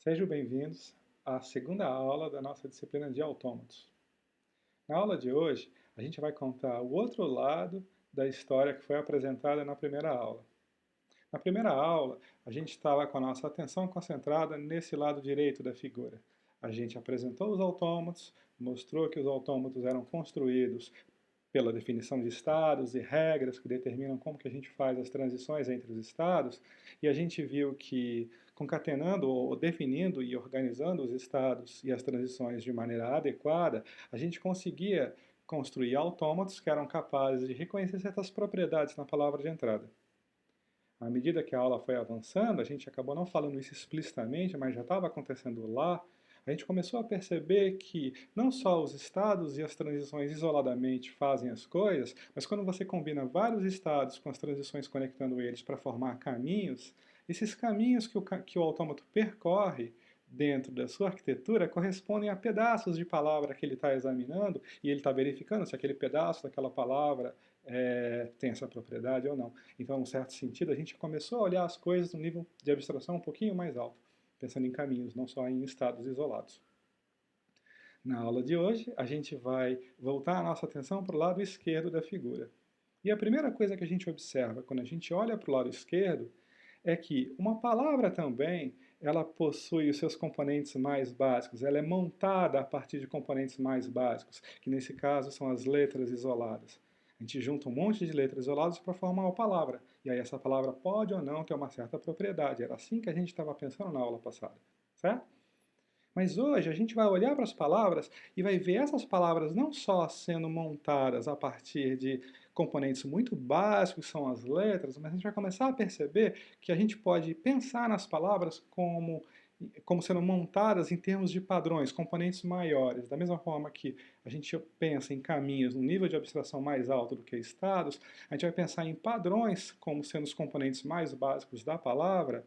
Sejam bem-vindos à segunda aula da nossa disciplina de autômatos. Na aula de hoje, a gente vai contar o outro lado da história que foi apresentada na primeira aula. Na primeira aula, a gente estava com a nossa atenção concentrada nesse lado direito da figura. A gente apresentou os autômatos, mostrou que os autômatos eram construídos pela definição de estados e regras que determinam como que a gente faz as transições entre os estados, e a gente viu que concatenando ou definindo e organizando os estados e as transições de maneira adequada, a gente conseguia construir autômatos que eram capazes de reconhecer certas propriedades na palavra de entrada. À medida que a aula foi avançando, a gente acabou não falando isso explicitamente, mas já estava acontecendo lá, a gente começou a perceber que não só os estados e as transições isoladamente fazem as coisas, mas quando você combina vários estados com as transições conectando eles para formar caminhos, esses caminhos que o autômato percorre dentro da sua arquitetura correspondem a pedaços de palavra que ele está examinando e ele está verificando se aquele pedaço daquela palavra tem essa propriedade ou não. Então, em um certo sentido, a gente começou a olhar as coisas num nível de abstração um pouquinho mais alto, pensando em caminhos, não só em estados isolados. Na aula de hoje, a gente vai voltar a nossa atenção para o lado esquerdo da figura. E a primeira coisa que a gente observa quando a gente olha para o lado esquerdo é que uma palavra também, ela possui os seus componentes mais básicos, ela é montada a partir de componentes mais básicos, que nesse caso são as letras isoladas. A gente junta um monte de letras isoladas para formar uma palavra, e aí essa palavra pode ou não ter uma certa propriedade. Era assim que a gente estava pensando na aula passada, certo? Mas hoje a gente vai olhar para as palavras e vai ver essas palavras não só sendo montadas a partir de componentes muito básicos, que são as letras, mas a gente vai começar a perceber que a gente pode pensar nas palavras como sendo montadas em termos de padrões, componentes maiores. Da mesma forma que a gente pensa em caminhos num nível de abstração mais alto do que estados, a gente vai pensar em padrões como sendo os componentes mais básicos da palavra,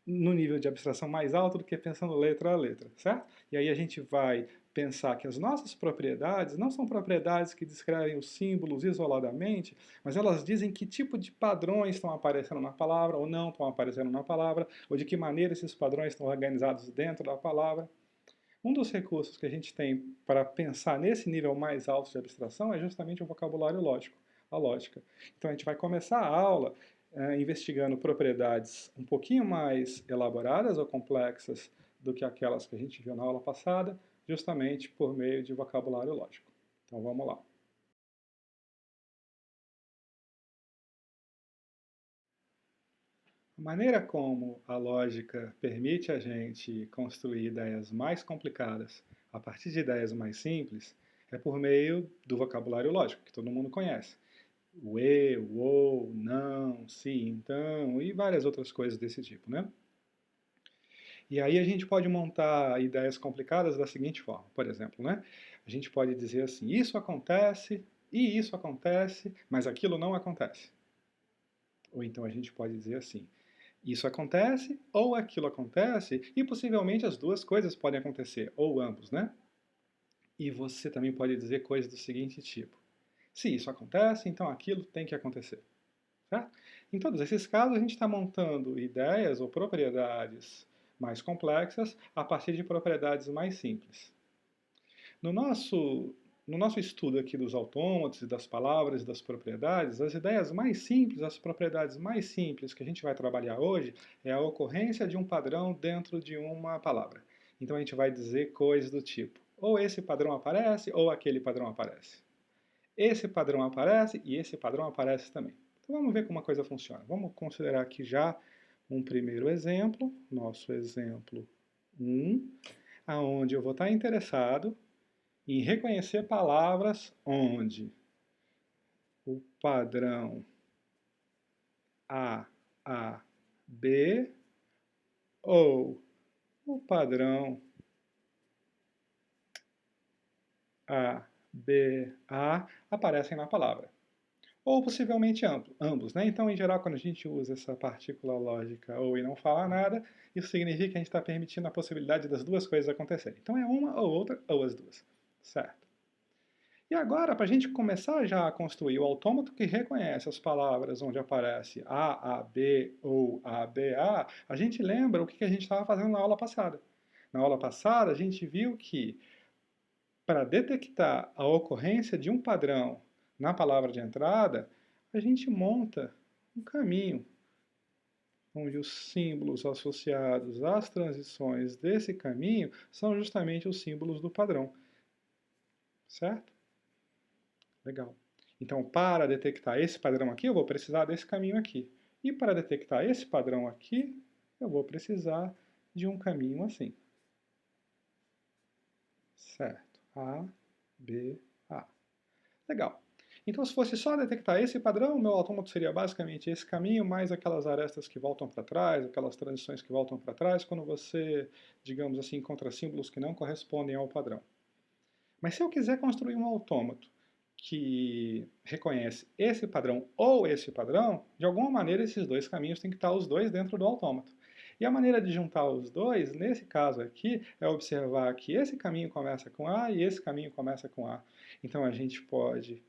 no nível de abstração mais alto do que pensando letra a letra, certo? E aí a gente vai pensar que as nossas propriedades não são propriedades que descrevem os símbolos isoladamente, mas elas dizem que tipo de padrões estão aparecendo na palavra ou não estão aparecendo na palavra, ou de que maneira esses padrões estão organizados dentro da palavra. Um dos recursos que a gente tem para pensar nesse nível mais alto de abstração é justamente o vocabulário lógico, a lógica. Então a gente vai começar a aula investigando propriedades um pouquinho mais elaboradas ou complexas do que aquelas que a gente viu na aula passada, justamente por meio de vocabulário lógico. Então vamos lá. A maneira como a lógica permite a gente construir ideias mais complicadas a partir de ideias mais simples é por meio do vocabulário lógico, que todo mundo conhece. O e, o ou, não, se, então e várias outras coisas desse tipo, né? E aí a gente pode montar ideias complicadas da seguinte forma, por exemplo, né? A gente pode dizer assim, isso acontece e isso acontece, mas aquilo não acontece. Ou então a gente pode dizer assim, isso acontece ou aquilo acontece e possivelmente as duas coisas podem acontecer, ou ambos, né? E você também pode dizer coisas do seguinte tipo, se isso acontece, então aquilo tem que acontecer. Certo? Em todos esses casos, a gente está montando ideias ou propriedades mais complexas a partir de propriedades mais simples. No nosso estudo aqui dos autômatos e das palavras e das propriedades, as ideias mais simples, as propriedades mais simples que a gente vai trabalhar hoje é a ocorrência de um padrão dentro de uma palavra. Então a gente vai dizer coisas do tipo, ou esse padrão aparece, ou aquele padrão aparece. Esse padrão aparece e esse padrão aparece também. Então vamos ver como a coisa funciona. Vamos considerar aqui já um primeiro exemplo, nosso exemplo 1, aonde eu vou estar interessado em reconhecer palavras onde o padrão A, B ou o padrão A, B, A aparecem na palavra. Ou possivelmente ambos, né? Então, em geral, quando a gente usa essa partícula lógica ou e não fala nada, isso significa que a gente está permitindo a possibilidade das duas coisas acontecerem. Então, é uma ou outra ou as duas, certo? E agora, para a gente começar já a construir o autômato que reconhece as palavras onde aparece A, A, B ou A, B, A, a gente lembra o que a gente estava fazendo na aula passada. Na aula passada, a gente viu que para detectar a ocorrência de um padrão na palavra de entrada, a gente monta um caminho onde os símbolos associados às transições desse caminho são justamente os símbolos do padrão. Certo? Legal. Então, para detectar esse padrão aqui, eu vou precisar desse caminho aqui. E para detectar esse padrão aqui, eu vou precisar de um caminho assim. Certo. A, B, A. Legal. Então, se fosse só detectar esse padrão, o meu autômato seria basicamente esse caminho, mais aquelas arestas que voltam para trás, aquelas transições que voltam para trás, quando você, digamos assim, encontra símbolos que não correspondem ao padrão. Mas se eu quiser construir um autômato que reconhece esse padrão ou esse padrão, de alguma maneira esses dois caminhos têm que estar os dois dentro do autômato. E a maneira de juntar os dois, nesse caso aqui, é observar que esse caminho começa com A e esse caminho começa com A. Então a gente pode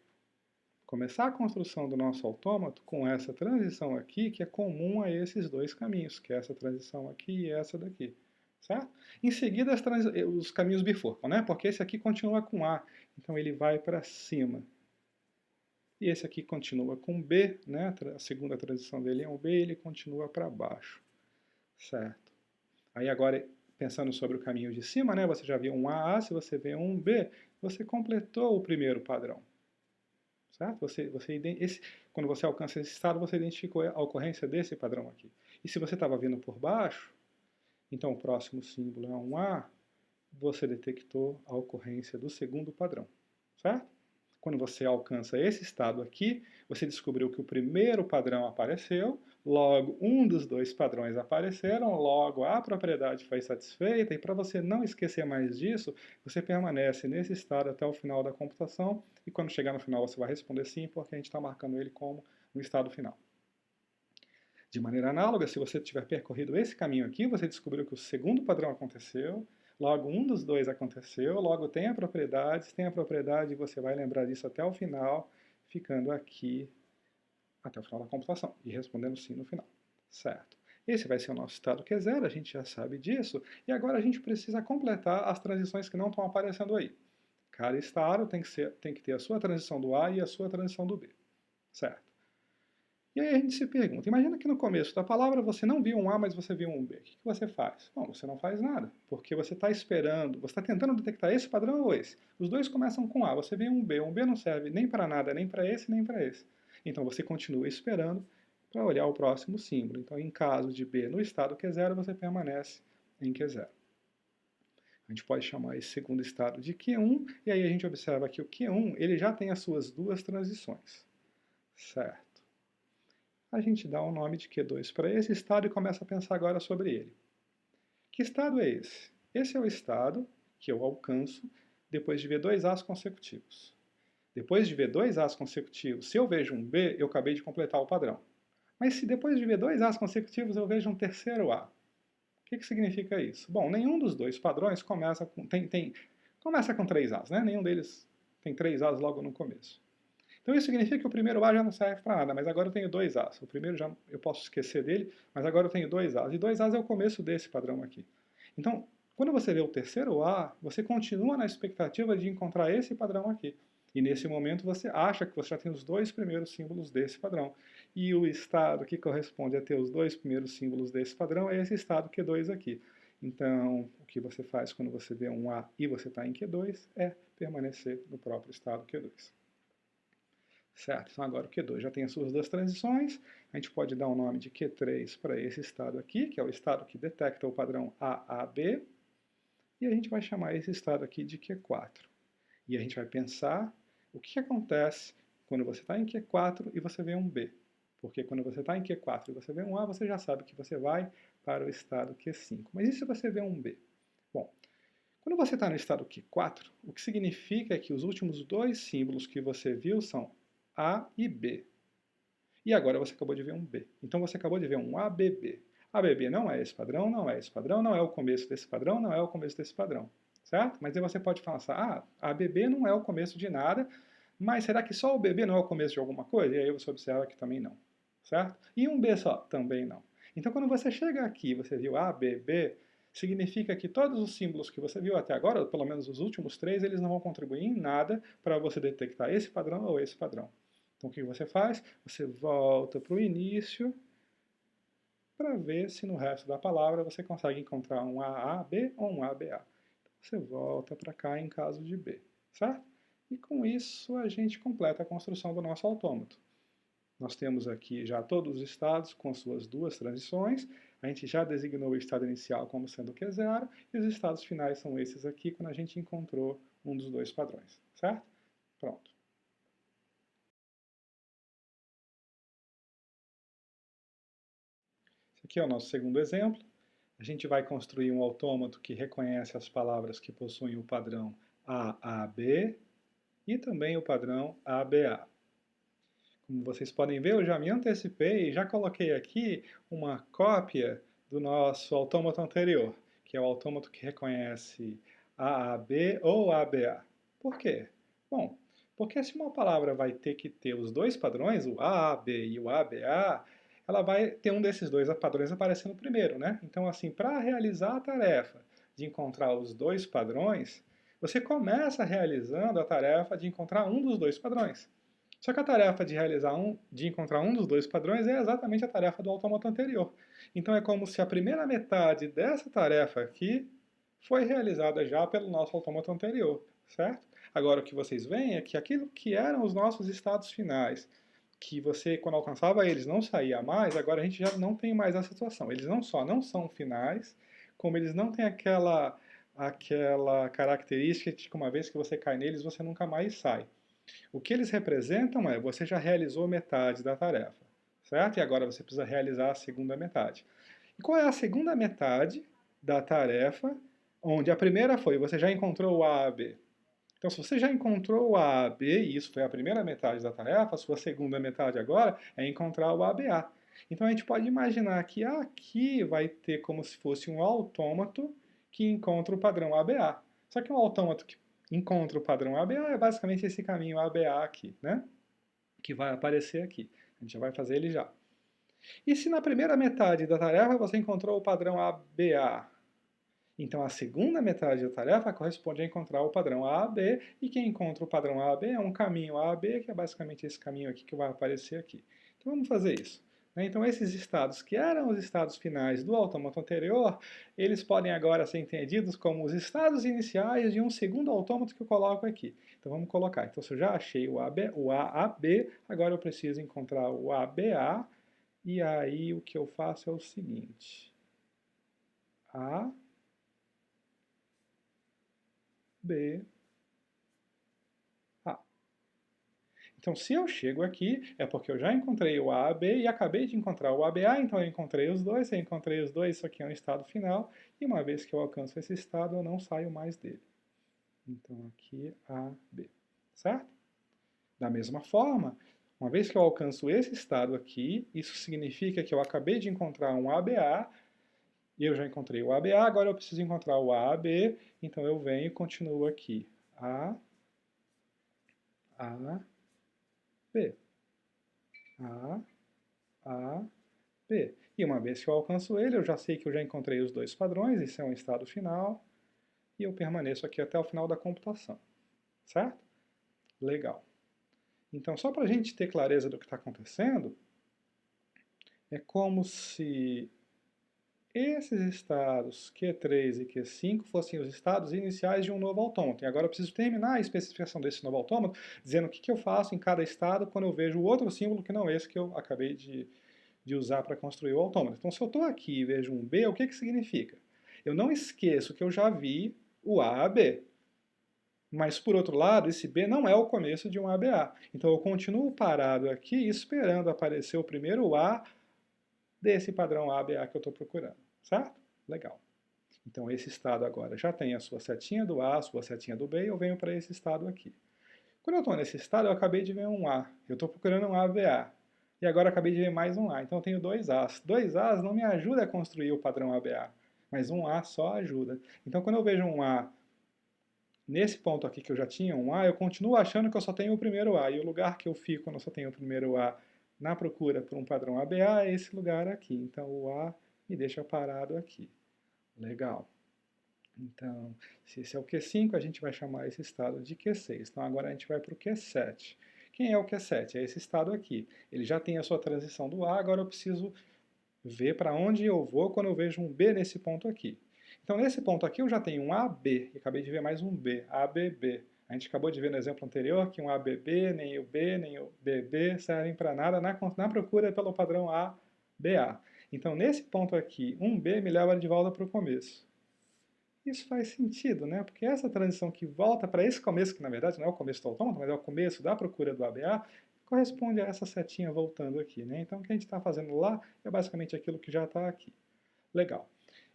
começar a construção do nosso autômato com essa transição aqui, que é comum a esses dois caminhos, que é essa transição aqui e essa daqui. Certo? Em seguida, os caminhos bifurcam, né? Porque esse aqui continua com A, então ele vai para cima. E esse aqui continua com B, né? A segunda transição dele é um B, ele continua para baixo. Certo? Aí agora, pensando sobre o caminho de cima, né? Você já viu um AA, se você vê um B, você completou o primeiro padrão. Certo? Quando você alcança esse estado, você identificou a ocorrência desse padrão aqui. E se você estava vindo por baixo, então o próximo símbolo é um A, você detectou a ocorrência do segundo padrão. Certo? Quando você alcança esse estado aqui, você descobriu que o primeiro padrão apareceu, logo um dos dois padrões apareceram, logo a propriedade foi satisfeita, e para você não esquecer mais disso, você permanece nesse estado até o final da computação, e quando chegar no final você vai responder sim, porque a gente está marcando ele como um estado final. De maneira análoga, se você tiver percorrido esse caminho aqui, você descobriu que o segundo padrão aconteceu, logo um dos dois aconteceu, logo tem a propriedade e você vai lembrar disso até o final, ficando aqui até o final da computação e respondendo sim no final. Certo. Esse vai ser o nosso estado Q0, a gente já sabe disso, e agora a gente precisa completar as transições que não estão aparecendo aí. Cada estado tem que ter a sua transição do A e a sua transição do B. Certo. E aí a gente se pergunta, imagina que no começo da palavra você não viu um A, mas você viu um B. O que você faz? Bom, você não faz nada, porque você está esperando, você está tentando detectar esse padrão ou esse. Os dois começam com A, você vê um B não serve nem para nada, nem para esse, nem para esse. Então você continua esperando para olhar o próximo símbolo. Então, em caso de B no estado Q0, você permanece em Q0. A gente pode chamar esse segundo estado de Q1, e aí a gente observa que o Q1 ele já tem as suas duas transições. Certo? A gente dá o nome de Q2 para esse estado e começa a pensar agora sobre ele. Que estado é esse? Esse é o estado que eu alcanço depois de ver dois As consecutivos. Depois de ver dois As consecutivos, se eu vejo um B, eu acabei de completar o padrão. Mas se depois de ver dois As consecutivos eu vejo um terceiro A, o que significa isso? Bom, nenhum dos dois padrões começa com três As, né? Nenhum deles tem três As logo no começo. Então isso significa que o primeiro A já não serve para nada, mas agora eu tenho dois As. O primeiro já eu posso esquecer dele, mas agora eu tenho dois As. E dois As é o começo desse padrão aqui. Então, quando você vê o terceiro A, você continua na expectativa de encontrar esse padrão aqui. E nesse momento você acha que você já tem os dois primeiros símbolos desse padrão. E o estado que corresponde a ter os dois primeiros símbolos desse padrão é esse estado Q2 aqui. Então, o que você faz quando você vê um A e você está em Q2 é permanecer no próprio estado Q2. Certo, então agora o Q2 já tem as suas duas transições, a gente pode dar o nome de Q3 para esse estado aqui, que é o estado que detecta o padrão AAB, e a gente vai chamar esse estado aqui de Q4. E a gente vai pensar o que acontece quando você está em Q4 e você vê um B. Porque quando você está em Q4 e você vê um A, você já sabe que você vai para o estado Q5. Mas e se você vê um B? Bom, quando você está no estado Q4, o que significa é que os últimos dois símbolos que você viu são A e B. E agora você acabou de ver um B. Então você acabou de ver um ABB. ABB não é esse padrão, não é esse padrão, não é o começo desse padrão, não é o começo desse padrão. certo? Mas aí você pode pensar, ABB não é o começo de nada, mas será que só o BB não é o começo de alguma coisa? E aí você observa que também não, certo? E um B só? Também não. Então quando você chega aqui e você viu A, B, B, significa que todos os símbolos que você viu até agora, ou pelo menos os últimos três, eles não vão contribuir em nada para você detectar esse padrão ou esse padrão. Então o que você faz? Você volta para o início para ver se no resto da palavra você consegue encontrar um AAB ou um ABA. Então você volta para cá em caso de B, certo? E com isso a gente completa a construção do nosso autômato. Nós temos aqui já todos os estados com suas duas transições, a gente já designou o estado inicial como sendo o Q0, e os estados finais são esses aqui quando a gente encontrou um dos dois padrões, certo? Pronto. Esse aqui é o nosso segundo exemplo. A gente vai construir um autômato que reconhece as palavras que possuem o padrão AAB e também o padrão ABA. Como vocês podem ver, eu já me antecipei e já coloquei aqui uma cópia do nosso autômato anterior, que é o autômato que reconhece AAB ou ABA. Por quê? Bom, porque se uma palavra vai ter que ter os dois padrões, o AAB e o ABA, ela vai ter um desses dois padrões aparecendo primeiro, né? Então, assim, para realizar a tarefa de encontrar os dois padrões, você começa realizando a tarefa de encontrar um dos dois padrões. Só que a tarefa de encontrar um dos dois padrões é exatamente a tarefa do autômato anterior. Então é como se a primeira metade dessa tarefa aqui foi realizada já pelo nosso autômato anterior, certo? Agora o que vocês veem é que aquilo que eram os nossos estados finais, que você, quando alcançava eles, não saía mais, agora a gente já não tem mais essa situação. Eles não só não são finais, como eles não têm aquela característica de que uma vez que você cai neles, você nunca mais sai. O que eles representam é, você já realizou metade da tarefa, certo? E agora você precisa realizar a segunda metade. E qual é a segunda metade da tarefa, onde a primeira foi, você já encontrou o A, B. Então, se você já encontrou o A, B, e isso foi a primeira metade da tarefa, a sua segunda metade agora é encontrar o ABA. Então, a gente pode imaginar que aqui vai ter como se fosse um autômato que encontra o padrão ABA. Só que um autômato que encontra o padrão ABA é basicamente esse caminho ABA aqui, né? Que vai aparecer aqui. A gente já vai fazer ele já. E se na primeira metade da tarefa você encontrou o padrão ABA, então a segunda metade da tarefa corresponde a encontrar o padrão AAB, e quem encontra o padrão AAB é um caminho AAB, que é basicamente esse caminho aqui que vai aparecer aqui. Então vamos fazer isso. Então esses estados que eram os estados finais do autômato anterior, eles podem agora ser entendidos como os estados iniciais de um segundo autômato que eu coloco aqui. Então vamos colocar. Então se eu já achei o AAB, agora eu preciso encontrar o ABA, e aí o que eu faço é o seguinte. A, B, A. Então, se eu chego aqui, é porque eu já encontrei o AAB e acabei de encontrar o ABA, então eu encontrei os dois, se eu encontrei os dois, isso aqui é um estado final, e uma vez que eu alcanço esse estado, eu não saio mais dele. Então, aqui, AB, certo? Da mesma forma, uma vez que eu alcanço esse estado aqui, isso significa que eu acabei de encontrar um ABA, e eu já encontrei o ABA, agora eu preciso encontrar o AAB, então eu venho e continuo aqui. A, B. A, B. E uma vez que eu alcanço ele, eu já sei que eu já encontrei os dois padrões, isso é um estado final, e eu permaneço aqui até o final da computação, certo? Legal. Então, só para a gente ter clareza do que está acontecendo, é como se esses estados Q3 e Q5 fossem os estados iniciais de um novo autômato. E agora eu preciso terminar a especificação desse novo autômato, dizendo o que eu faço em cada estado quando eu vejo outro símbolo que não esse que eu acabei de usar para construir o autômato. Então, se eu estou aqui e vejo um B, o que significa? Eu não esqueço que eu já vi o AAB. Mas, por outro lado, esse B não é o começo de um ABA. Então, eu continuo parado aqui esperando aparecer o primeiro A desse padrão ABA que eu estou procurando. Certo? Legal. Então, esse estado agora já tem a sua setinha do A, a sua setinha do B, e eu venho para esse estado aqui. Quando eu estou nesse estado, eu acabei de ver um A. Eu estou procurando um ABA. E agora acabei de ver mais um A. Então eu tenho dois As. Dois As não me ajuda a construir o padrão ABA, mas um A só ajuda. Então quando eu vejo um A nesse ponto aqui que eu já tinha um A, eu continuo achando que eu só tenho o primeiro A, e o lugar que eu fico quando eu só tenho o primeiro A na procura por um padrão ABA é esse lugar aqui. Então, o A me deixa parado aqui. Legal. Então, se esse é o Q5, a gente vai chamar esse estado de Q6. Então, agora a gente vai para o Q7. Quem é o Q7? É esse estado aqui. Ele já tem a sua transição do A, agora eu preciso ver para onde eu vou quando eu vejo um B nesse ponto aqui. Então, nesse ponto aqui, eu já tenho um AB, e acabei de ver mais um B, ABB. A gente acabou de ver no exemplo anterior que um ABB, nem o B, nem o BB servem para nada na procura pelo padrão ABA. Então, nesse ponto aqui, um B me leva de volta para o começo. Isso faz sentido, né? Porque essa transição que volta para esse começo, que na verdade não é o começo do autômato, mas é o começo da procura do ABA, corresponde a essa setinha voltando aqui, né? Então, o que a gente está fazendo lá é basicamente aquilo que já está aqui. Legal.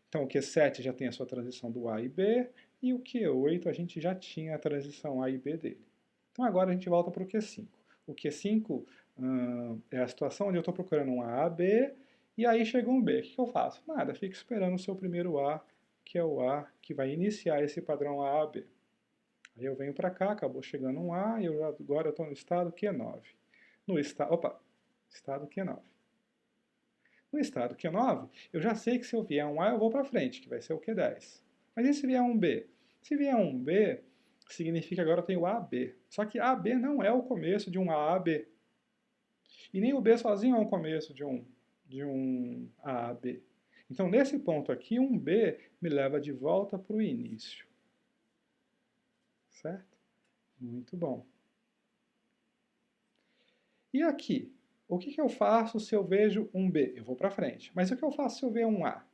Então, o Q7 já tem a sua transição do A e B, e o Q8 a gente já tinha a transição A e B dele. Então, agora a gente volta para o Q5. O Q5 é a situação onde eu estou procurando um A, B, e aí chega um B. O que eu faço? Nada, fico esperando o seu primeiro A, que é o A que vai iniciar esse padrão A, B. Aí eu venho para cá, acabou chegando um A, e agora estou no estado Q9. Estado Q9. No estado Q9, eu já sei que se eu vier um A, eu vou para frente, que vai ser o Q10. Mas e se vier um B? Se vier um B, significa que agora eu tenho AB. Só que AB não é o começo de um AAB. E nem o B sozinho é o começo de um AAB. Então, nesse ponto aqui, um B me leva de volta para o início. Certo? Muito bom. E aqui? O que eu faço se eu vejo um B? Eu vou para frente. Mas o que eu faço se eu ver um A?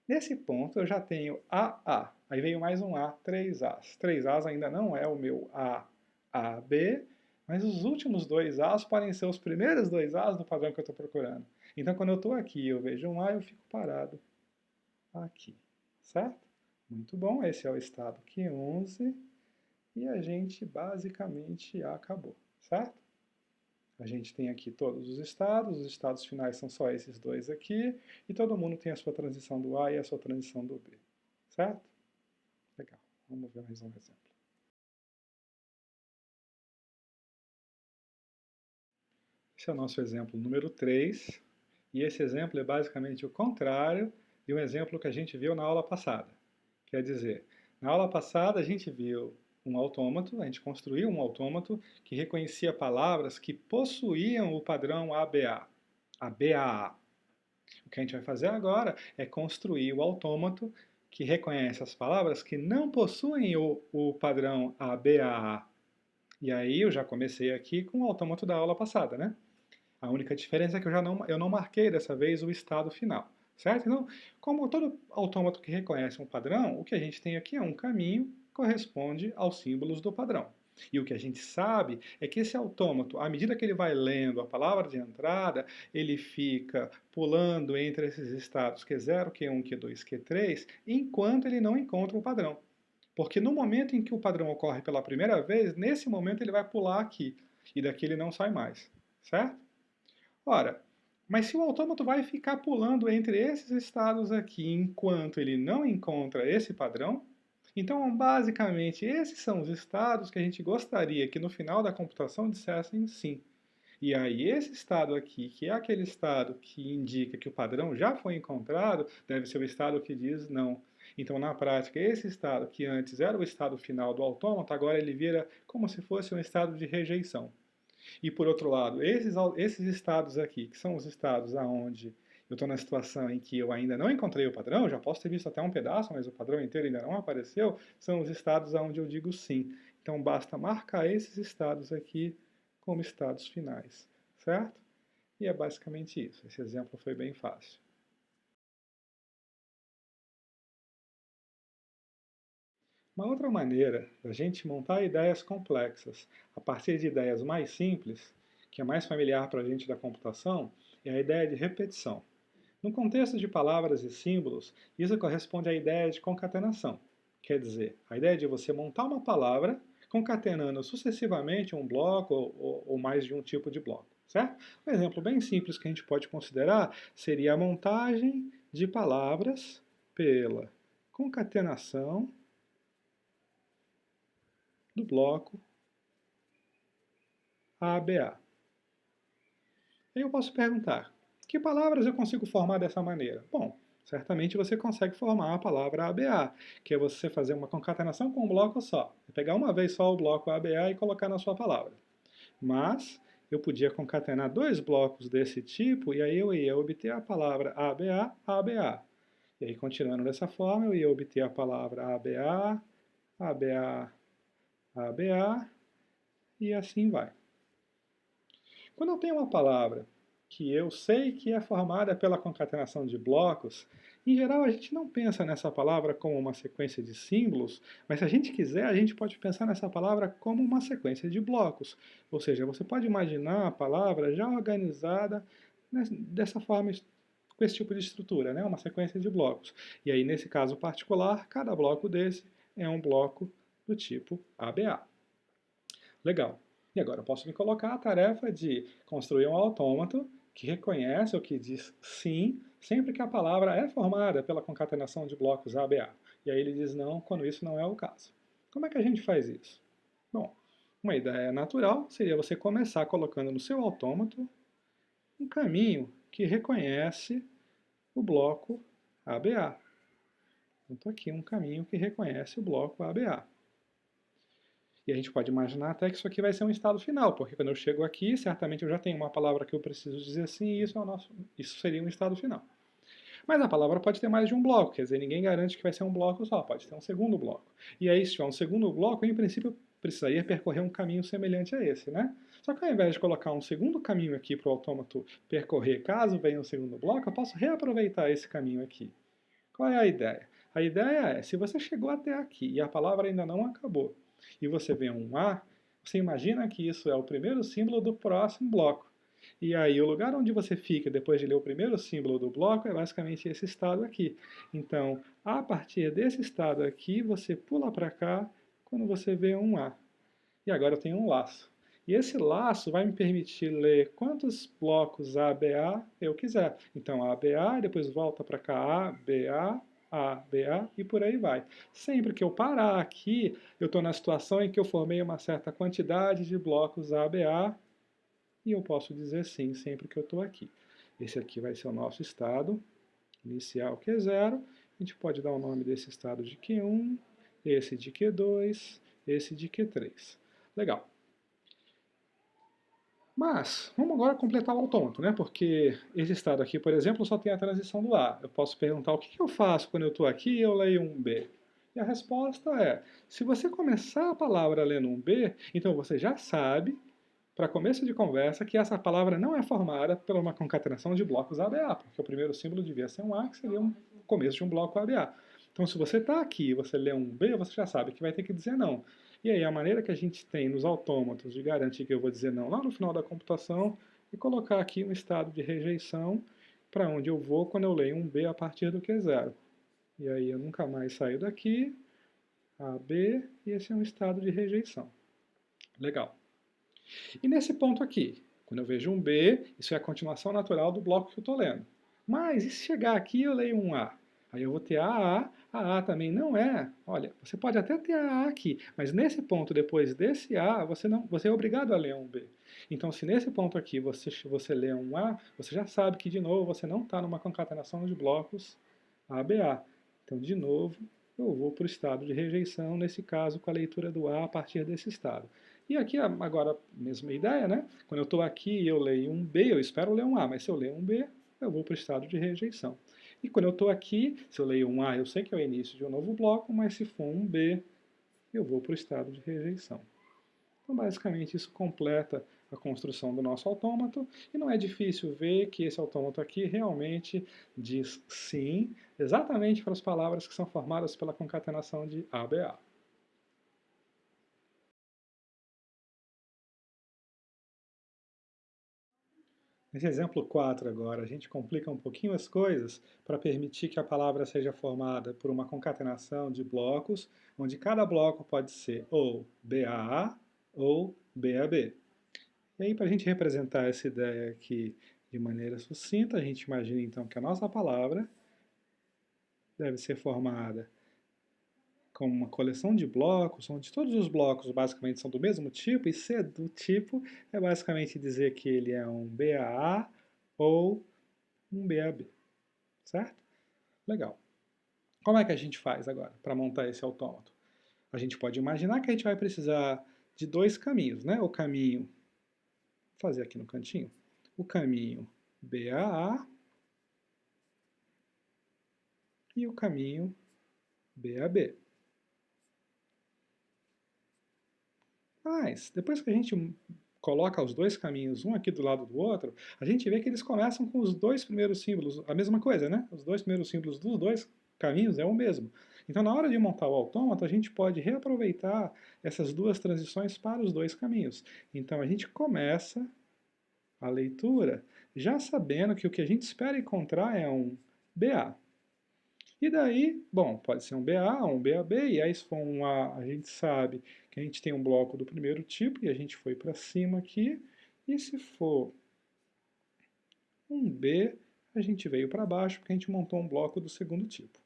Nesse ponto eu já tenho AA. Aí veio mais um A, 3 As. 3 As ainda não é o meu A, A, B, mas os últimos 2 As podem ser os primeiros 2 As do padrão que eu estou procurando. Então, quando eu estou aqui e eu vejo um A, eu fico parado aqui. Certo? Muito bom, esse é o estado Q11 e a gente basicamente acabou. Certo? A gente tem aqui todos os estados finais são só esses dois aqui, e todo mundo tem a sua transição do A e a sua transição do B. Certo? Legal. Vamos ver mais um exemplo. Esse é o nosso exemplo número 3, e esse exemplo é basicamente o contrário de um exemplo que a gente viu na aula passada. Quer dizer, na aula passada a gente viu um autômato, a gente construiu um autômato que reconhecia palavras que possuíam o padrão ABA, ABAA. O que a gente vai fazer agora é construir o autômato que reconhece as palavras que não possuem o padrão ABAA. E aí eu já comecei aqui com o autômato da aula passada, né? A única diferença é que eu não marquei dessa vez o estado final, certo? Então, como todo autômato que reconhece um padrão, o que a gente tem aqui é um caminho que corresponde aos símbolos do padrão. E o que a gente sabe é que esse autômato, à medida que ele vai lendo a palavra de entrada, ele fica pulando entre esses estados Q0, Q1, Q2, Q3, enquanto ele não encontra o padrão. Porque no momento em que o padrão ocorre pela primeira vez, nesse momento ele vai pular aqui, e daqui ele não sai mais, certo? Ora, mas se o autômato vai ficar pulando entre esses estados aqui enquanto ele não encontra esse padrão, então basicamente esses são os estados que a gente gostaria que no final da computação dissessem sim. E aí esse estado aqui, que é aquele estado que indica que o padrão já foi encontrado, deve ser o estado que diz não. Então, na prática, esse estado que antes era o estado final do autômato, agora ele vira como se fosse um estado de rejeição. E por outro lado, esses estados aqui, que são os estados aonde eu estou na situação em que eu ainda não encontrei o padrão, já posso ter visto até um pedaço, mas o padrão inteiro ainda não apareceu, são os estados aonde eu digo sim. Então basta marcar esses estados aqui como estados finais, certo? E é basicamente isso. Esse exemplo foi bem fácil. Uma outra maneira da gente montar ideias complexas a partir de ideias mais simples, que é mais familiar para a gente da computação, é a ideia de repetição. No contexto de palavras e símbolos, isso corresponde à ideia de concatenação. Quer dizer, a ideia de você montar uma palavra concatenando sucessivamente um bloco ou mais de um tipo de bloco, certo? Um exemplo bem simples que a gente pode considerar seria a montagem de palavras pela concatenação do bloco ABA. Aí eu posso perguntar, que palavras eu consigo formar dessa maneira? Bom, certamente você consegue formar a palavra ABA, que é você fazer uma concatenação com um bloco só. Pegar uma vez só o bloco ABA e colocar na sua palavra. Mas eu podia concatenar dois blocos desse tipo e aí eu ia obter a palavra ABA, ABA. E aí, continuando dessa forma, eu ia obter a palavra ABA, ABA, ABA, e assim vai. Quando eu tenho uma palavra que eu sei que é formada pela concatenação de blocos, em geral a gente não pensa nessa palavra como uma sequência de símbolos, mas se a gente quiser, a gente pode pensar nessa palavra como uma sequência de blocos. Ou seja, você pode imaginar a palavra já organizada dessa forma, com esse tipo de estrutura, né? Uma sequência de blocos. E aí, nesse caso particular, cada bloco desse é um bloco do tipo ABA. Legal. E agora eu posso me colocar a tarefa de construir um autômato que reconhece ou que diz sim sempre que a palavra é formada pela concatenação de blocos ABA. E aí ele diz não quando isso não é o caso. Como é que a gente faz isso? Bom, uma ideia natural seria você começar colocando no seu autômato um caminho que reconhece o bloco ABA. Então, estou aqui um caminho que reconhece o bloco ABA. E a gente pode imaginar até que isso aqui vai ser um estado final, porque quando eu chego aqui, certamente eu já tenho uma palavra que eu preciso dizer sim, e isso seria um estado final. Mas a palavra pode ter mais de um bloco, quer dizer, ninguém garante que vai ser um bloco só, pode ter um segundo bloco. E aí, se tiver um segundo bloco, eu, em princípio, precisaria percorrer um caminho semelhante a esse, né? Só que ao invés de colocar um segundo caminho aqui para o autômato percorrer caso venha um segundo bloco, eu posso reaproveitar esse caminho aqui. Qual é a ideia? A ideia é, se você chegou até aqui e a palavra ainda não acabou, e você vê um A, você imagina que isso é o primeiro símbolo do próximo bloco. E aí o lugar onde você fica depois de ler o primeiro símbolo do bloco é basicamente esse estado aqui. Então, a partir desse estado aqui, você pula para cá quando você vê um A. E agora eu tenho um laço. E esse laço vai me permitir ler quantos blocos ABA eu quiser. Então, ABA, depois volta para cá, ABA, ABA e por aí vai. Sempre que eu parar aqui, eu estou na situação em que eu formei uma certa quantidade de blocos ABA e eu posso dizer sim sempre que eu estou aqui. Esse aqui vai ser o nosso estado inicial, que é 0. A gente pode dar o nome desse estado de Q1, esse de Q2, esse de Q3. Legal. Mas, vamos agora completar o autômato, né? Porque esse estado aqui, por exemplo, só tem a transição do A. Eu posso perguntar o que eu faço quando eu estou aqui e eu leio um B. E a resposta é, se você começar a palavra lendo um B, então você já sabe, para começo de conversa, que essa palavra não é formada por uma concatenação de blocos ABA, porque o primeiro símbolo devia ser um A, que seria um começo de um bloco ABA. Então, se você está aqui e você lê um B, você já sabe que vai ter que dizer não. E aí, a maneira que a gente tem nos autômatos de garantir que eu vou dizer não lá no final da computação é colocar aqui um estado de rejeição para onde eu vou quando eu leio um B a partir do Q0. E aí eu nunca mais saio daqui, A, B, e esse é um estado de rejeição. Legal. E nesse ponto aqui, quando eu vejo um B, isso é a continuação natural do bloco que eu estou lendo. Mas e se chegar aqui e eu leio um A? Aí eu vou ter a A também não é. Olha, você pode até ter a A aqui, mas nesse ponto, depois desse A, você é obrigado a ler um B. Então, se nesse ponto aqui você lê um A, você já sabe que, de novo, você não está numa concatenação de blocos ABA. Então, de novo, eu vou para o estado de rejeição, nesse caso, com a leitura do A partir desse estado. E aqui, agora, mesma ideia, né? Quando eu estou aqui e eu leio um B, eu espero ler um A, mas se eu ler um B, eu vou para o estado de rejeição. E quando eu estou aqui, se eu leio um A, eu sei que é o início de um novo bloco, mas se for um B, eu vou para o estado de rejeição. Então, basicamente, isso completa a construção do nosso autômato, e não é difícil ver que esse autômato aqui realmente diz sim, exatamente para as palavras que são formadas pela concatenação de ABA. Nesse exemplo 4 agora, a gente complica um pouquinho as coisas para permitir que a palavra seja formada por uma concatenação de blocos, onde cada bloco pode ser ou BAA ou BAB. E aí, para a gente representar essa ideia aqui de maneira sucinta, a gente imagina então que a nossa palavra deve ser formada como uma coleção de blocos, onde todos os blocos basicamente são do mesmo tipo, e ser do tipo é basicamente dizer que ele é um BAA ou um BAB, certo? Legal. Como é que a gente faz agora para montar esse autômato? A gente pode imaginar que a gente vai precisar de dois caminhos, né? O caminho, vou fazer aqui no cantinho, o caminho BAA e o caminho BAB. Mas, depois que a gente coloca os dois caminhos, um aqui do lado do outro, a gente vê que eles começam com os dois primeiros símbolos, a mesma coisa, né? Os dois primeiros símbolos dos dois caminhos é o mesmo. Então, na hora de montar o autômato, a gente pode reaproveitar essas duas transições para os dois caminhos. Então, a gente começa a leitura já sabendo que o que a gente espera encontrar é um BA. E daí, bom, pode ser um BA, um BAB, e aí se for um A, a gente sabe que a gente tem um bloco do primeiro tipo, e a gente foi para cima aqui, e se for um B, a gente veio para baixo, porque a gente montou um bloco do segundo tipo.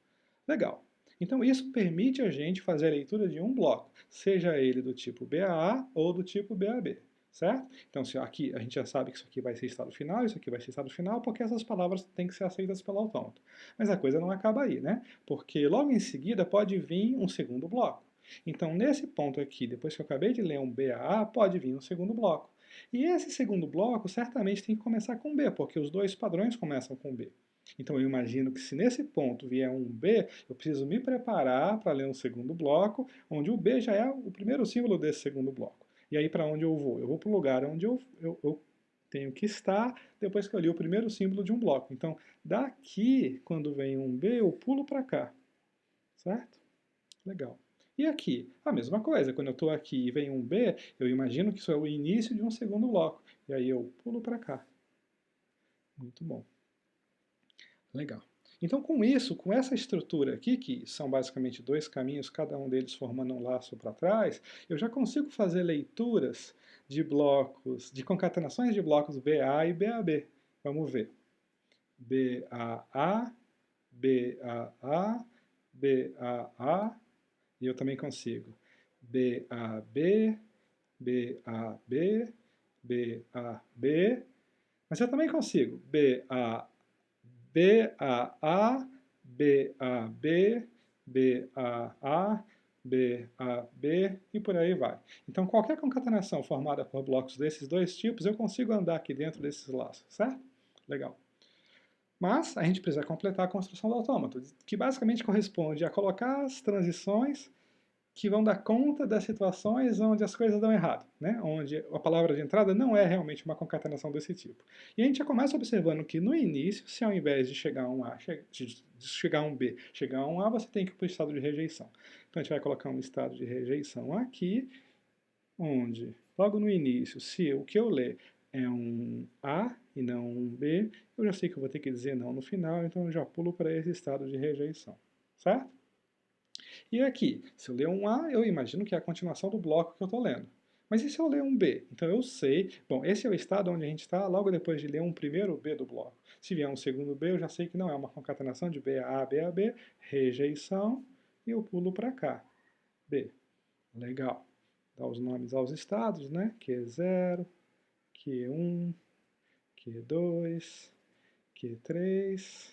Legal. Então isso permite a gente fazer a leitura de um bloco, seja ele do tipo BAA ou do tipo BAB, certo? Então se aqui a gente já sabe que isso aqui vai ser estado final, isso aqui vai ser estado final, porque essas palavras têm que ser aceitas pelo autômato. Mas a coisa não acaba aí, né? Porque logo em seguida pode vir um segundo bloco. Então nesse ponto aqui, depois que eu acabei de ler um BAA, pode vir um segundo bloco. E esse segundo bloco certamente tem que começar com B, porque os dois padrões começam com B. Então eu imagino que se nesse ponto vier um B, eu preciso me preparar para ler um segundo bloco, onde o B já é o primeiro símbolo desse segundo bloco. E aí para onde eu vou? Eu vou para o lugar onde eu tenho que estar depois que eu li o primeiro símbolo de um bloco. Então daqui, quando vem um B, eu pulo para cá, certo? Legal. E aqui, a mesma coisa, quando eu estou aqui e vem um B, eu imagino que isso é o início de um segundo bloco. E aí eu pulo para cá. Muito bom. Legal. Então, com isso, com essa estrutura aqui, que são basicamente dois caminhos, cada um deles formando um laço para trás, eu já consigo fazer leituras de blocos, de concatenações de blocos BA e BAB. Vamos ver. BAA, BAA, BAA, e eu também consigo BAB, BAB, BAB, mas eu também consigo BAA, BAA, BAB, BAA, BAB e por aí vai. Então, qualquer concatenação formada por blocos desses dois tipos, eu consigo andar aqui dentro desses laços, certo? Legal. Mas a gente precisa completar a construção do autômato, que basicamente corresponde a colocar as transições que vão dar conta das situações onde as coisas dão errado, né? Onde a palavra de entrada não é realmente uma concatenação desse tipo. E a gente já começa observando que no início, se ao invés de chegar a um A, de chegar a um B, chegar a um A, você tem que ir para o estado de rejeição. Então a gente vai colocar um estado de rejeição aqui, onde logo no início, se o que eu ler é um A e não um B, eu já sei que eu vou ter que dizer não no final, então eu já pulo para esse estado de rejeição, certo? E aqui, se eu ler um A, eu imagino que é a continuação do bloco que eu estou lendo. Mas e se eu ler um B? Então eu sei, bom, esse é o estado onde a gente está logo depois de ler um primeiro B do bloco. Se vier um segundo B, eu já sei que não é uma concatenação de B a A, B a B, rejeição, e eu pulo para cá. B. Legal. Dá os nomes aos estados, né? Q0, Q1, Q2, Q3,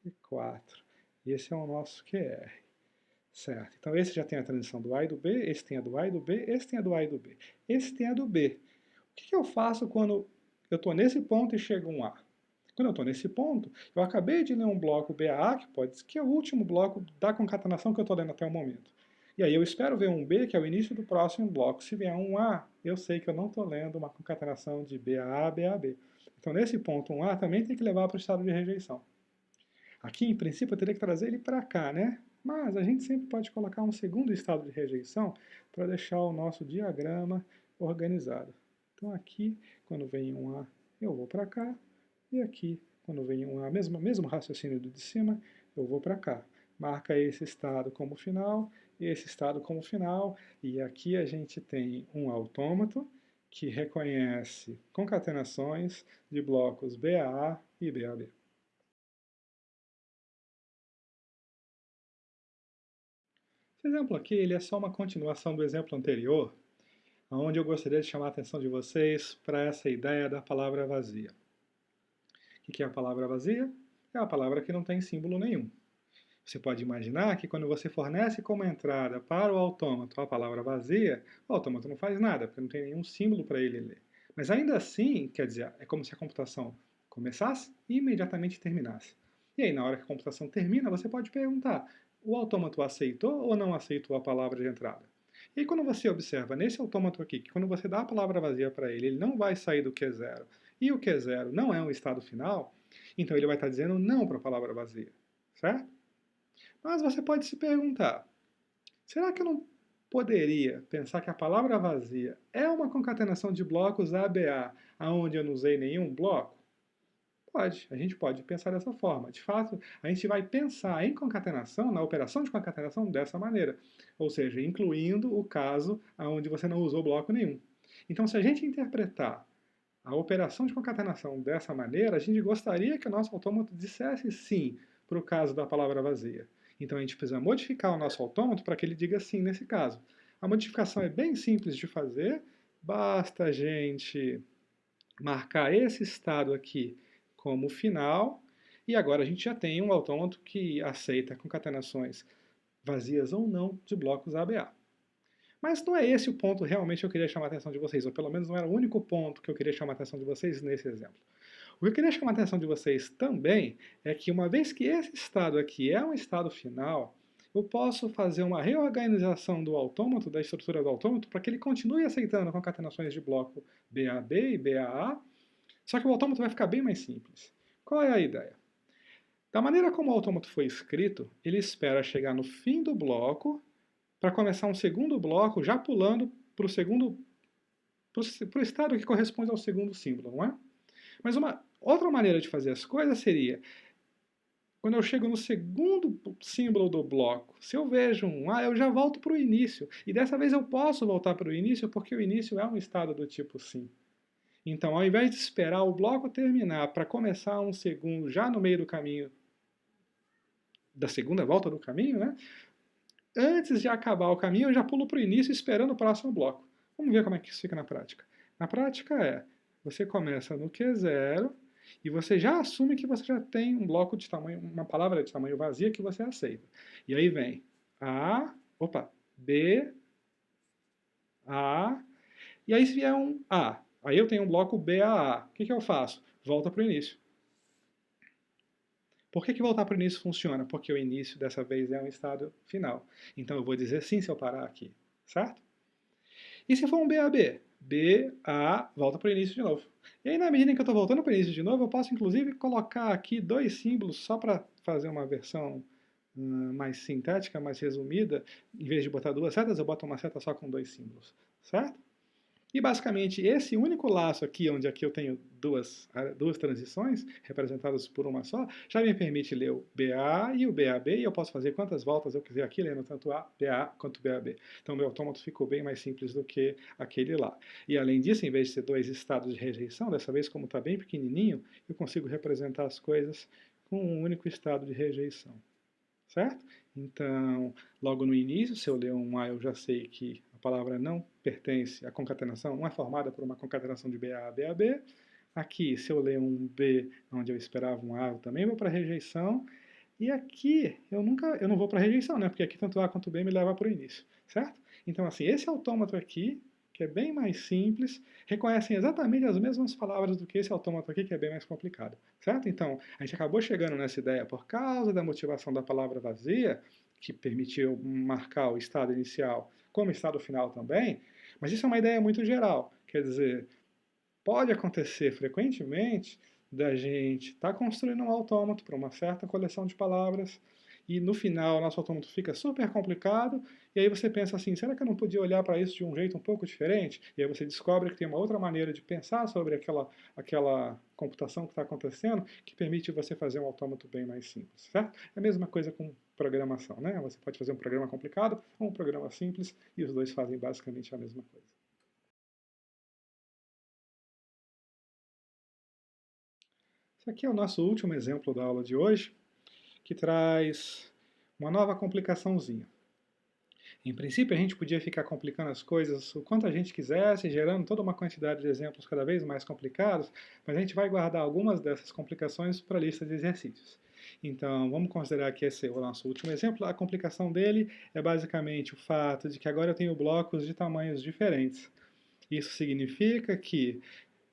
Q4. E esse é o nosso QR. Certo. Então esse já tem a transição do A e do B, esse tem a do A e do B, esse tem a do A e do B. Esse tem a do B. O que eu faço quando eu estou nesse ponto e chega um A? Quando eu estou nesse ponto, eu acabei de ler um bloco BA, que é o último bloco da concatenação que eu estou lendo até o momento. E aí eu espero ver um B, que é o início do próximo bloco. Se vier um A, eu sei que eu não estou lendo uma concatenação de BA, BAB. Então nesse ponto um A também tem que levar para o estado de rejeição. Aqui, em princípio, eu teria que trazer ele para cá, né? Mas a gente sempre pode colocar um segundo estado de rejeição para deixar o nosso diagrama organizado. Então aqui, quando vem um A, eu vou para cá. E aqui, quando vem um A, mesmo raciocínio do de cima, eu vou para cá. Marca esse estado como final, esse estado como final. E aqui a gente tem um autômato que reconhece concatenações de blocos BAA e BAB. Esse exemplo aqui ele é só uma continuação do exemplo anterior, onde eu gostaria de chamar a atenção de vocês para essa ideia da palavra vazia. O que é a palavra vazia? É a palavra que não tem símbolo nenhum. Você pode imaginar que quando você fornece como entrada para o autômato a palavra vazia, o autômato não faz nada, porque não tem nenhum símbolo para ele ler. Mas ainda assim, quer dizer, é como se a computação começasse e imediatamente terminasse. E aí, na hora que a computação termina, você pode perguntar, o autômato aceitou ou não aceitou a palavra de entrada? E aí, quando você observa nesse autômato aqui, que quando você dá a palavra vazia para ele, ele não vai sair do Q0, e o Q0 não é um estado final, então ele vai estar dizendo não para a palavra vazia, certo? Mas você pode se perguntar, será que eu não poderia pensar que a palavra vazia é uma concatenação de blocos ABA, aonde eu não usei nenhum bloco? Pode, a gente pode pensar dessa forma. De fato, a gente vai pensar em concatenação, na operação de concatenação, dessa maneira. Ou seja, incluindo o caso onde você não usou bloco nenhum. Então, se a gente interpretar a operação de concatenação dessa maneira, a gente gostaria que o nosso autômato dissesse sim para o caso da palavra vazia. Então a gente precisa modificar o nosso autômato para que ele diga sim nesse caso. A modificação é bem simples de fazer, basta a gente marcar esse estado aqui como final, e agora a gente já tem um autômato que aceita concatenações vazias ou não de blocos ABA. Mas não é esse o ponto realmente que eu queria chamar a atenção de vocês, ou pelo menos não era o único ponto que eu queria chamar a atenção de vocês nesse exemplo. O que eu queria chamar a atenção de vocês também é que uma vez que esse estado aqui é um estado final, eu posso fazer uma reorganização do autômato, da estrutura do autômato, para que ele continue aceitando concatenações de bloco BAB e BAA, só que o autômato vai ficar bem mais simples. Qual é a ideia? Da maneira como o autômato foi escrito, ele espera chegar no fim do bloco para começar um segundo bloco, já pulando para o estado que corresponde ao segundo símbolo, não é? Mas uma outra maneira de fazer as coisas seria, quando eu chego no segundo símbolo do bloco, se eu vejo um A, eu já volto para o início. E dessa vez eu posso voltar para o início, porque o início é um estado do tipo sim. Então, ao invés de esperar o bloco terminar para começar um segundo já no meio do caminho, da segunda volta do caminho, né? Antes de acabar o caminho, eu já pulo para o início esperando o próximo bloco. Vamos ver como é que isso fica na prática. Na prática você começa no Q0 e você já assume que você já tem um bloco de tamanho, uma palavra de tamanho vazia que você aceita. E aí vem B, A, e aí se vier um A, aí eu tenho um bloco BAA. O que eu faço? Volta para o início. Por que voltar para o início funciona? Porque o início dessa vez é um estado final. Então eu vou dizer sim se eu parar aqui, certo? E se for um BAB? BA, volta para o início de novo. E aí, na medida em que eu estou voltando para o início de novo, eu posso inclusive colocar aqui dois símbolos só para fazer uma versão mais sintética, mais resumida. Em vez de botar duas setas, eu boto uma seta só com dois símbolos, certo? E basicamente esse único laço aqui eu tenho duas transições, representadas por uma só, já me permite ler o BA e o BAB, e eu posso fazer quantas voltas eu quiser aqui, lendo tanto A, BA quanto BAB. Então meu autômato ficou bem mais simples do que aquele lá. E além disso, em vez de ser dois estados de rejeição, dessa vez como está bem pequenininho, eu consigo representar as coisas com um único estado de rejeição. Certo? Então, logo no início, se eu ler um A, eu já sei que a palavra não pertence à concatenação, não é formada por uma concatenação de BA a BAB. Aqui, se eu ler um B, onde eu esperava um A, eu também vou para rejeição. E aqui, eu não vou para rejeição, né? Porque aqui tanto A quanto B me leva para o início, certo? Então, assim, esse autômato aqui, que é bem mais simples, reconhecem exatamente as mesmas palavras do que esse autômato aqui, que é bem mais complicado, certo? Então, a gente acabou chegando nessa ideia por causa da motivação da palavra vazia, que permitiu marcar o estado inicial como estado final também, mas isso é uma ideia muito geral, quer dizer, pode acontecer frequentemente da gente estar construindo um autômato para uma certa coleção de palavras e no final o nosso autômato fica super complicado e aí você pensa assim, será que eu não podia olhar para isso de um jeito um pouco diferente? E aí você descobre que tem uma outra maneira de pensar sobre aquela computação que está acontecendo que permite você fazer um autômato bem mais simples, certo? É a mesma coisa com programação, né? Você pode fazer um programa complicado ou um programa simples e os dois fazem basicamente a mesma coisa. Esse aqui é o nosso último exemplo da aula de hoje, que traz uma nova complicaçãozinha. Em princípio, a gente podia ficar complicando as coisas o quanto a gente quisesse, gerando toda uma quantidade de exemplos cada vez mais complicados, mas a gente vai guardar algumas dessas complicações para a lista de exercícios. Então, vamos considerar que esse é o nosso último exemplo. A complicação dele é basicamente o fato de que agora eu tenho blocos de tamanhos diferentes. Isso significa que,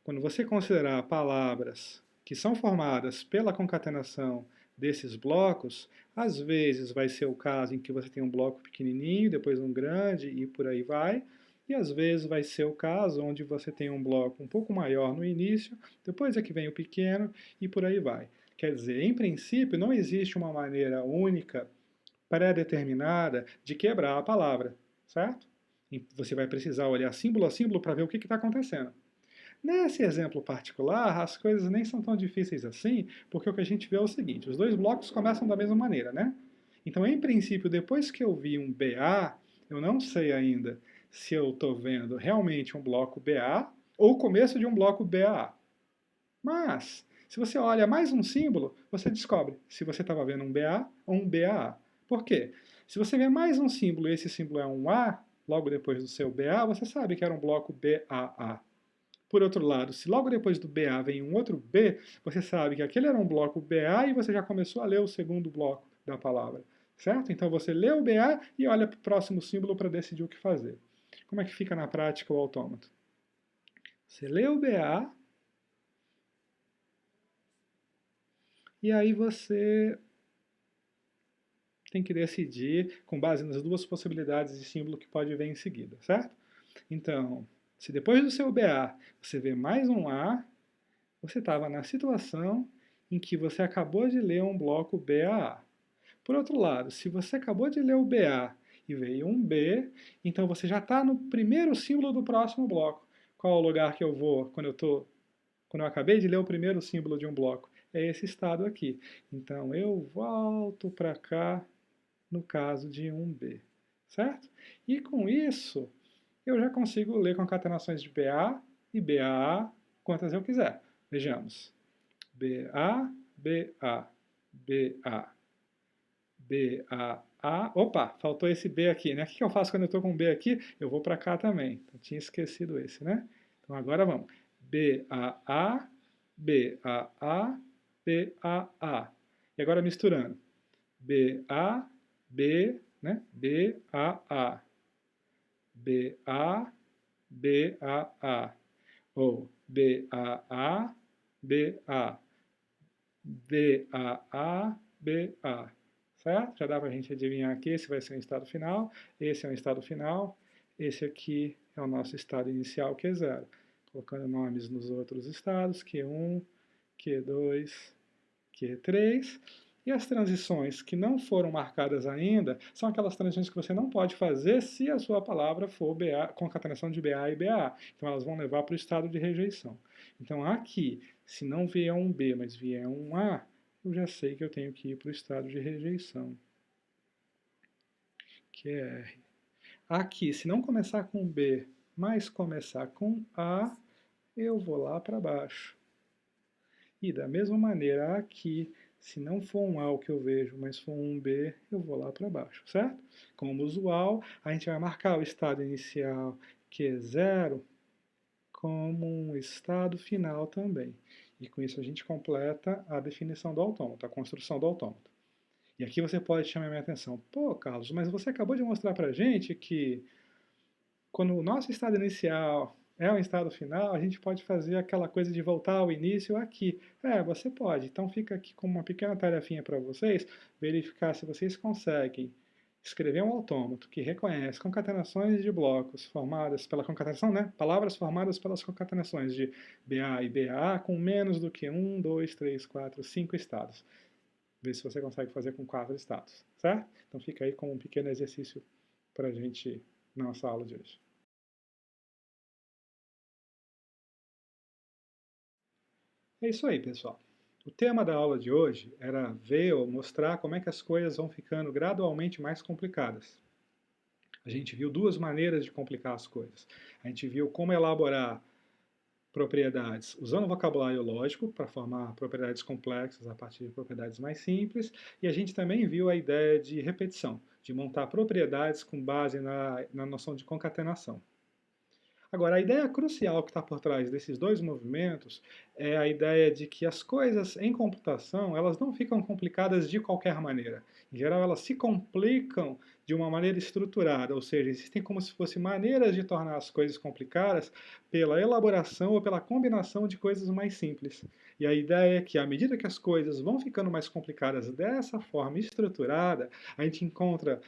quando você considerar palavras que são formadas pela concatenação desses blocos, às vezes vai ser o caso em que você tem um bloco pequenininho, depois um grande e por aí vai, e às vezes vai ser o caso onde você tem um bloco um pouco maior no início, depois é que vem o pequeno e por aí vai. Quer dizer, em princípio, não existe uma maneira única, pré-determinada, de quebrar a palavra, certo? Você vai precisar olhar símbolo a símbolo para ver o que está acontecendo. Nesse exemplo particular, as coisas nem são tão difíceis assim, porque o que a gente vê é o seguinte, os dois blocos começam da mesma maneira, né? Então, em princípio, depois que eu vi um BA, eu não sei ainda se eu estou vendo realmente um bloco BA ou o começo de um bloco BA. Mas, se você olha mais um símbolo, você descobre se você estava vendo um BA ou um BAA. Por quê? Se você vê mais um símbolo e esse símbolo é um A, logo depois do seu BA, você sabe que era um bloco BAA. Por outro lado, se logo depois do BA vem um outro B, você sabe que aquele era um bloco BA e você já começou a ler o segundo bloco da palavra, certo? Então você lê o BA e olha para o próximo símbolo para decidir o que fazer. Como é que fica na prática o autômato? Você lê o BA e aí você tem que decidir com base nas duas possibilidades de símbolo que pode vir em seguida, certo? Então, se depois do seu BA você vê mais um A, você estava na situação em que você acabou de ler um bloco BAA. Por outro lado, se você acabou de ler o BA e veio um B, então você já está no primeiro símbolo do próximo bloco. Qual é o lugar que eu vou quando eu acabei de ler o primeiro símbolo de um bloco? É esse estado aqui. Então eu volto para cá no caso de um B, certo? E com isso, eu já consigo ler concatenações de BA e BAA quantas eu quiser. Vejamos. BA, BA, BA, BAA. Opa, faltou esse B aqui, né? O que eu faço quando eu estou com B aqui? Eu vou para cá também. Então, tinha esquecido esse, né? Então, agora vamos. BAA, BAA, BAA. E agora misturando. BA, B, né? BAA. BA, BAA. Ou BAA, BA. BAA, BA. Certo? Já dá para a gente adivinhar aqui, esse vai ser um estado final, esse é um estado final, esse aqui é o nosso estado inicial, que é zero. Colocando nomes nos outros estados, Q1, Q2, Q3. E as transições que não foram marcadas ainda são aquelas transições que você não pode fazer se a sua palavra for BA, concatenação de BA e BA. Então elas vão levar para o estado de rejeição. Então aqui, se não vier um B, mas vier um A, eu já sei que eu tenho que ir para o estado de rejeição, que é R. Aqui, se não começar com B, mas começar com A, eu vou lá para baixo. E da mesma maneira aqui, se não for um A o que eu vejo, mas for um B, eu vou lá para baixo, certo? Como usual, a gente vai marcar o estado inicial, que é zero, como um estado final também. E com isso a gente completa a definição do autômato, a construção do autômato. E aqui você pode chamar a minha atenção. Pô, Carlos, mas você acabou de mostrar para a gente que quando o nosso estado inicial é um estado final, a gente pode fazer aquela coisa de voltar ao início aqui. É, você pode. Então fica aqui como uma pequena tarefinha para vocês, verificar se vocês conseguem escrever um autômato que reconhece concatenações de blocos formadas pela concatenação, né? Palavras formadas pelas concatenações de BA e BA com menos do que 1, 2, 3, 4, 5 estados. Vê se você consegue fazer com 4 estados, certo? Então fica aí como um pequeno exercício para a gente na nossa aula de hoje. É isso aí, pessoal. O tema da aula de hoje era ver ou mostrar como é que as coisas vão ficando gradualmente mais complicadas. A gente viu duas maneiras de complicar as coisas. A gente viu como elaborar propriedades usando vocabulário lógico para formar propriedades complexas a partir de propriedades mais simples, e a gente também viu a ideia de repetição, de montar propriedades com base na noção de concatenação. Agora, a ideia crucial que está por trás desses dois movimentos é a ideia de que as coisas em computação, elas não ficam complicadas de qualquer maneira. Em geral, elas se complicam de uma maneira estruturada, ou seja, existem como se fossem maneiras de tornar as coisas complicadas pela elaboração ou pela combinação de coisas mais simples. E a ideia é que, à medida que as coisas vão ficando mais complicadas dessa forma estruturada, a gente encontra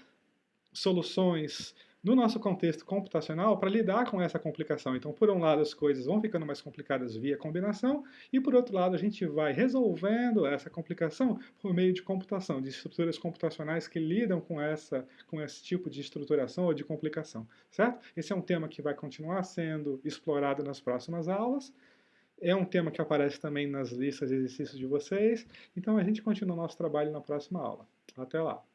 soluções no nosso contexto computacional para lidar com essa complicação. Então, por um lado, as coisas vão ficando mais complicadas via combinação, e por outro lado, a gente vai resolvendo essa complicação por meio de computação, de estruturas computacionais que lidam com esse tipo de estruturação ou de complicação, certo? Esse é um tema que vai continuar sendo explorado nas próximas aulas. É um tema que aparece também nas listas de exercícios de vocês. Então, a gente continua o nosso trabalho na próxima aula. Até lá!